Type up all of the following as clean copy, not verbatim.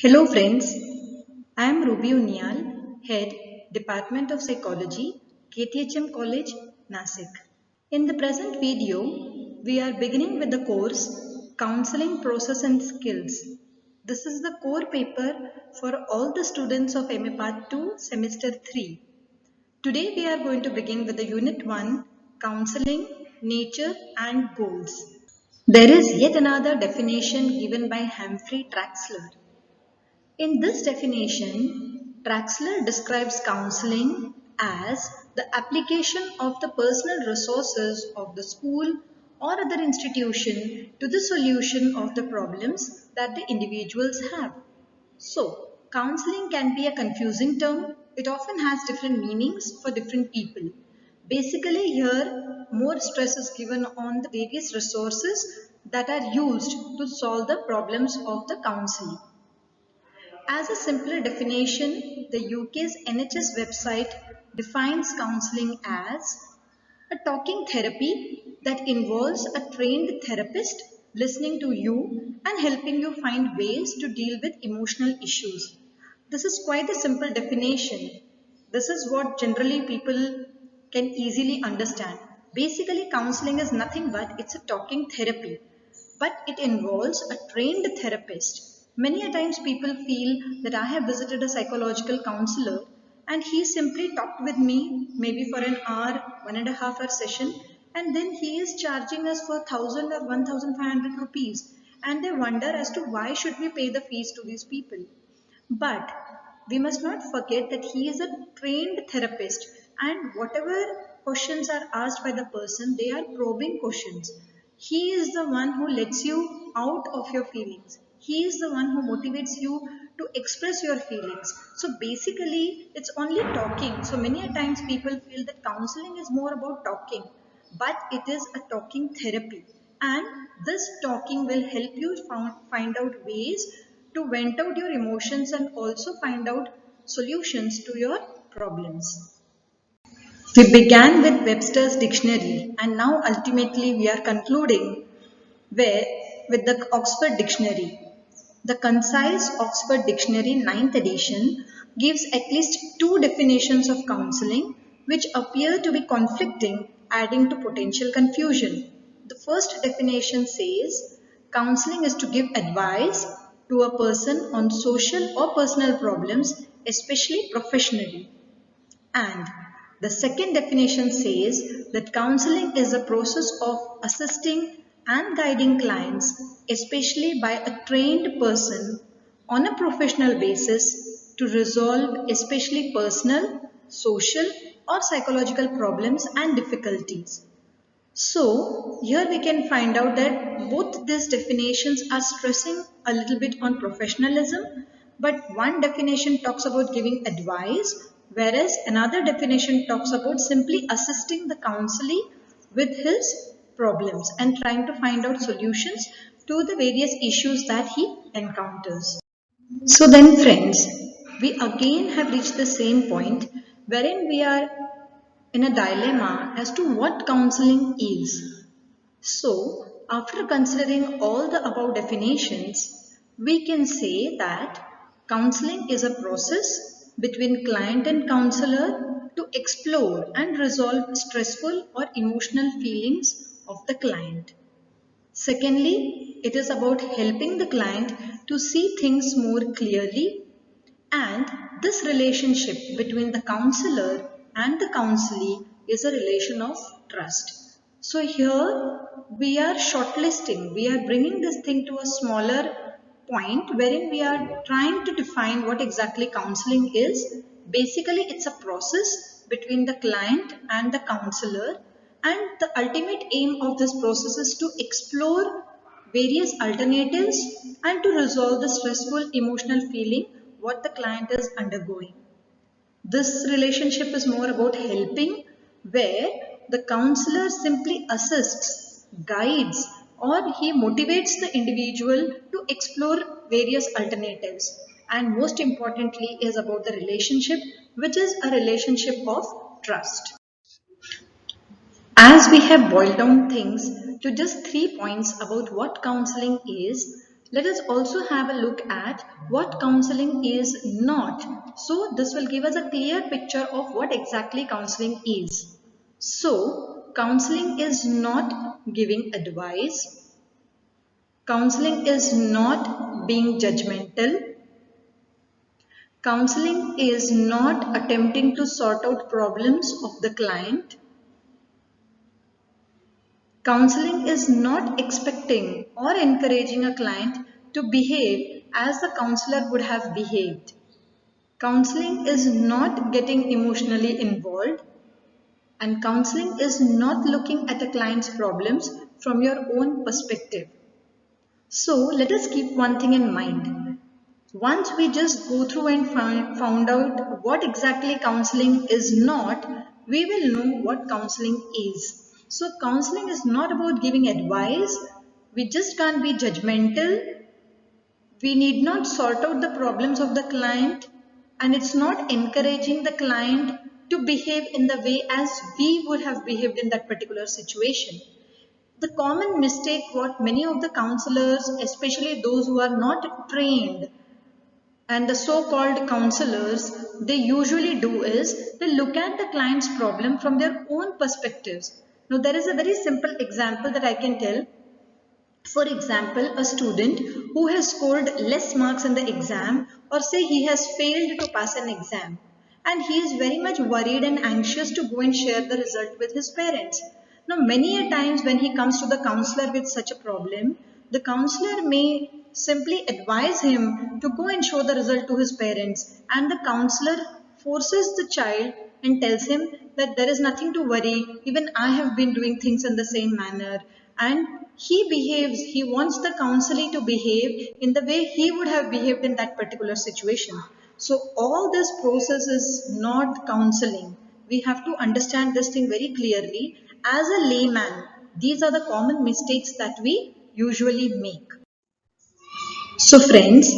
Hello friends, I am Ruby Unial, Head, Department of Psychology, KTHM College, Nasik. In the present video, we are beginning with the course Counseling Process and Skills. This is the core paper for all the students of MA Part 2, Semester 3. Today we are going to begin with the Unit 1, Counseling, Nature and Goals. There is yet another definition given by Humphrey Traxler. In this definition, Traxler describes counseling as the application of the personal resources of the school or other institution to the solution of the problems that the individuals have. So, counseling can be a confusing term. It often has different meanings for different people. Basically, here more stress is given on the various resources that are used to solve the problems of the counseling. As a simpler definition, the UK's NHS website defines counselling as a talking therapy that involves a trained therapist listening to you and helping you find ways to deal with emotional issues. This is quite a simple definition. This is what generally people can easily understand. Basically, counseling is nothing but it's a talking therapy, but it involves a trained therapist. Many a times people feel that I have visited a psychological counselor and he simply talked with me maybe for an hour, 1.5 hour session, and then he is charging us for 1000 or 1500 rupees, and they wonder as to why should we pay the fees to these people. But we must not forget that he is a trained therapist, and whatever questions are asked by the person, they are probing questions. He is the one who lets you out of your feelings. He is the one who motivates you to express your feelings. So basically, it's only talking. So many a times people feel that counseling is more about talking, but it is a talking therapy. And this talking will help you find out ways to vent out your emotions and also find out solutions to your problems. We began with Webster's dictionary and now ultimately we are concluding where, with the Oxford Dictionary. The concise Oxford Dictionary 9th edition gives at least two definitions of counseling which appear to be conflicting, adding to potential confusion. The first definition says counseling is to give advice to a person on social or personal problems, especially professionally. And the second definition says that counseling is a process of assisting and guiding clients, especially by a trained person on a professional basis to resolve especially personal, social or psychological problems and difficulties. So, here we can find out that both these definitions are stressing a little bit on professionalism, but one definition talks about giving advice, whereas another definition talks about simply assisting the counselee with his problems and trying to find out solutions to the various issues that he encounters. So then friends, we again have reached the same point wherein we are in a dilemma as to what counseling is. So, after considering all the above definitions, we can say that counseling is a process between client and counselor to explore and resolve stressful or emotional feelings of the client. Secondly, it is about helping the client to see things more clearly, and this relationship between the counselor and the counselee is a relation of trust. So here we are shortlisting, we are bringing this thing to a smaller point wherein we are trying to define what exactly counseling is. Basically, it's a process between the client and the counselor, and the ultimate aim of this process is to explore various alternatives and to resolve the stressful emotional feeling what the client is undergoing. This relationship is more about helping, where the counselor simply assists, guides, or he motivates the individual to explore various alternatives. And most importantly is about the relationship, which is a relationship of trust. As we have boiled down things to just 3 points about what counseling is, Let us also have a look at what counseling is not. So this will give us a clear picture of what exactly counseling is. So counseling is not giving advice. Counseling is not being judgmental. Counseling is not attempting to sort out problems of the client. Counseling is not expecting or encouraging a client to behave as the counselor would have behaved. Counseling is not getting emotionally involved, and counseling is not looking at a client's problems from your own perspective. So let us keep one thing in mind. Once we just go through and found out what exactly counseling is not, we will know what counseling is. So counseling is not about giving advice. We just can't be judgmental. We need not sort out the problems of the client, and it's not encouraging the client to behave in the way as we would have behaved in that particular situation. The common mistake what many of the counselors, especially those who are not trained, and the so-called counselors, they usually do is they look at the client's problem from their own perspectives. Now there is a very simple example that I can tell. For example, a student who has scored less marks in the exam, or say he has failed to pass an exam, and he is very much worried and anxious to go and share the result with his parents. Now many a times when he comes to the counselor with such a problem, the counselor may simply advise him to go and show the result to his parents, and the counselor forces the child and tells him that there is nothing to worry, even I have been doing things in the same manner, and he wants the counselee to behave in the way he would have behaved in that particular situation. So all this process is not counseling. We have to understand this thing very clearly. As a layman, these are the common mistakes that we usually make. So friends,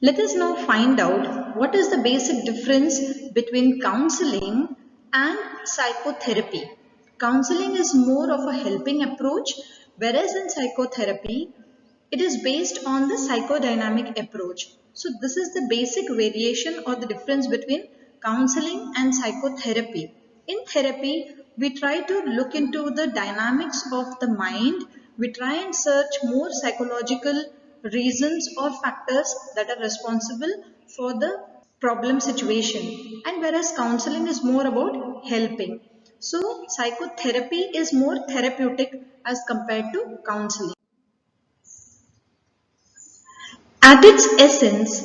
let us now find out what is the basic difference between counseling and psychotherapy. Counseling is more of a helping approach, whereas in psychotherapy, it is based on the psychodynamic approach. So this is the basic variation or the difference between counseling and psychotherapy. In therapy, we try to look into the dynamics of the mind. We try and search more psychological reasons or factors that are responsible for the problem situation. And whereas counseling is more about helping. So psychotherapy is more therapeutic as compared to counseling. At its essence,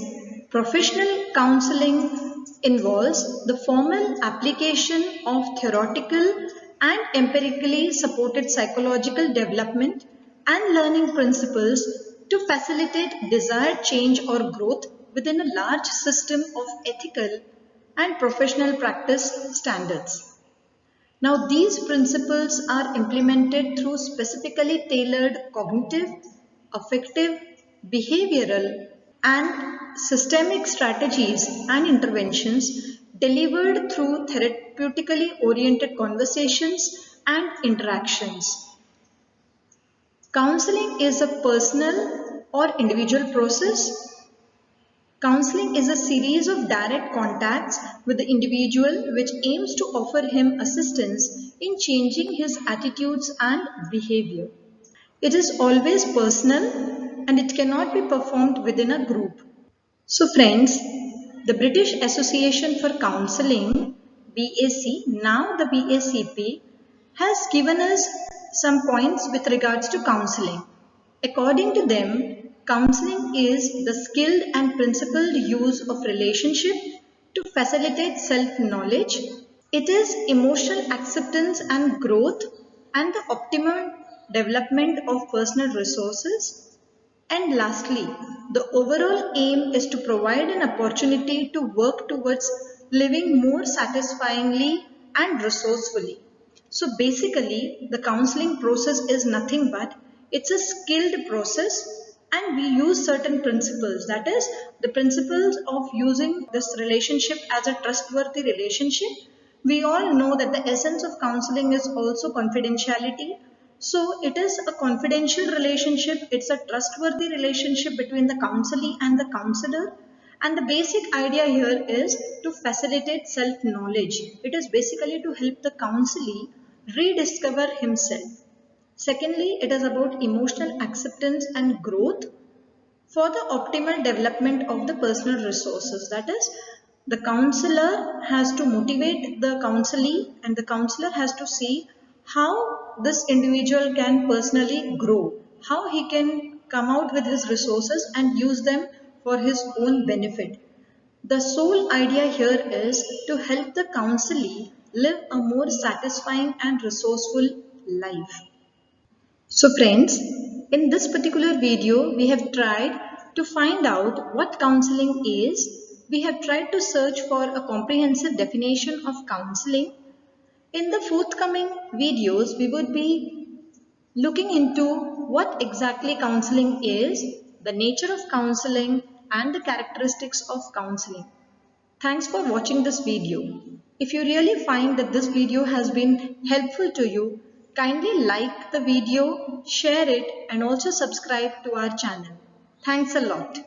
professional counseling involves the formal application of theoretical and empirically supported psychological development and learning principles to facilitate desired change or growth within a large system of ethical and professional practice standards. Now, these principles are implemented through specifically tailored cognitive, affective, behavioral, and systemic strategies and interventions delivered through therapeutically oriented conversations and interactions. Counseling is a personal or individual process. Counseling is a series of direct contacts with the individual which aims to offer him assistance in changing his attitudes and behavior. It is always personal and it cannot be performed within a group. So friends, the British Association for Counselling, BAC, now the BACP, has given us some points with regards to counseling. According to them, counseling is the skilled and principled use of relationship to facilitate self-knowledge. It is emotional acceptance and growth and the optimum development of personal resources. And lastly, the overall aim is to provide an opportunity to work towards living more satisfyingly and resourcefully. So basically, the counseling process is nothing but it's a skilled process, and we use certain principles. That is, the principles of using this relationship as a trustworthy relationship. We all know that the essence of counseling is also confidentiality. So it is a confidential relationship, it's a trustworthy relationship between the counselee and the counselor. And the basic idea here is to facilitate self-knowledge. It is basically to help the counselee rediscover himself. Secondly, it is about emotional acceptance and growth for the optimal development of the personal resources. That is, the counselor has to motivate the counselee and the counselor has to see how this individual can personally grow, how he can come out with his resources and use them for his own benefit. The sole idea here is to help the counselee live a more satisfying and resourceful life. So friends, in this particular video, we have tried to find out what counseling is. We have tried to search for a comprehensive definition of counseling. In the forthcoming videos, we would be looking into what exactly counseling is, the nature of counseling, and the characteristics of counseling. Thanks for watching this video. If you really find that this video has been helpful to you, kindly like the video, share it, and also subscribe to our channel. Thanks a lot.